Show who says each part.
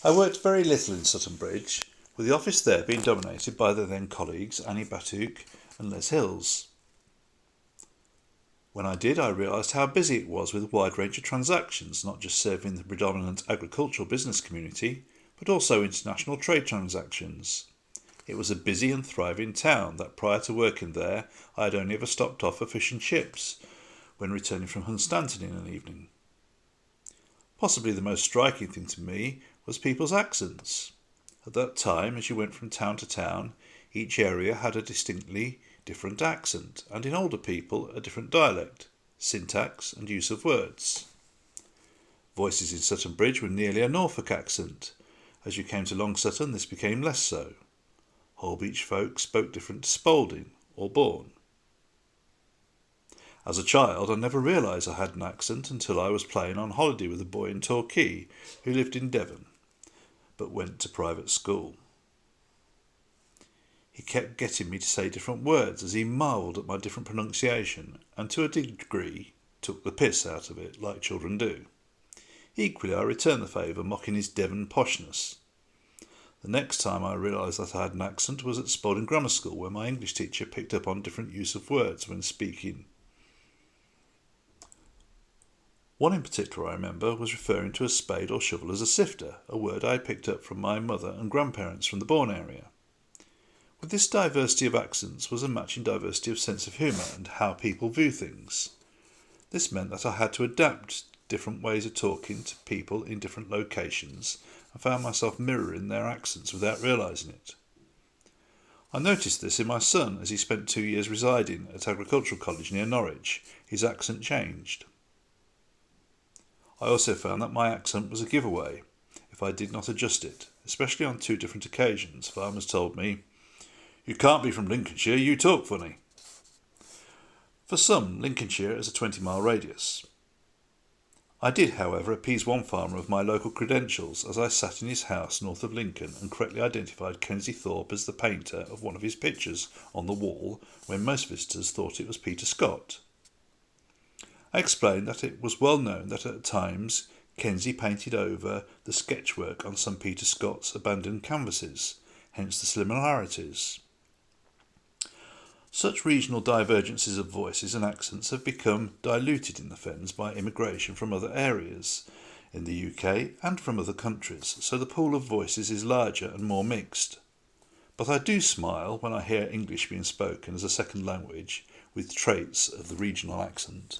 Speaker 1: I worked very little in Sutton Bridge, with the office there being dominated by the then colleagues Annie Batuk and Les Hills. When I did, I realised how busy it was with a wide range of transactions, not just serving the predominant agricultural business community, but also international trade transactions. It was a busy and thriving town that prior to working there I had only ever stopped off for fish and chips when returning from Hunstanton in an evening. Possibly the most striking thing to me was people's accents. At that time, as you went from town to town, each area had a distinctly different accent, and in older people a different dialect, syntax and use of words. Voices in Sutton Bridge were nearly a Norfolk accent. As you came to Long Sutton, this became less so. Holbeach folk spoke different to Spalding or Bourne. As a child, I never realised I had an accent until I was playing on holiday with a boy in Torquay who lived in Devon, but went to private school. He kept getting me to say different words as he marvelled at my different pronunciation and to a degree took the piss out of it, like children do. Equally, I returned the favour, mocking his Devon poshness. The next time I realised that I had an accent was at Spalding Grammar School, where my English teacher picked up on different use of words when speaking. One in particular I remember was referring to a spade or shovel as a sifter, a word I had picked up from my mother and grandparents from the Bourne area. With this diversity of accents was a matching diversity of sense of humour and how people view things. This meant that I had to adapt different ways of talking to people in different locations and found myself mirroring their accents without realising it. I noticed this in my son as he spent 2 years residing at Agricultural College near Norwich. His accent changed. I also found that my accent was a giveaway if I did not adjust it, especially on 2 different occasions. Farmers told me, "You can't be from Lincolnshire, you talk funny." For some, Lincolnshire is a 20-mile radius. I did, however, appease one farmer of my local credentials as I sat in his house north of Lincoln and correctly identified Kenzie Thorpe as the painter of one of his pictures on the wall when most visitors thought it was Peter Scott. I explained that it was well known that at times Kenzie painted over the sketchwork on some Peter Scott's abandoned canvases, hence the similarities. Such regional divergences of voices and accents have become diluted in the Fens by immigration from other areas in the UK and from other countries, so the pool of voices is larger and more mixed. But I do smile when I hear English being spoken as a second language with traits of the regional accent.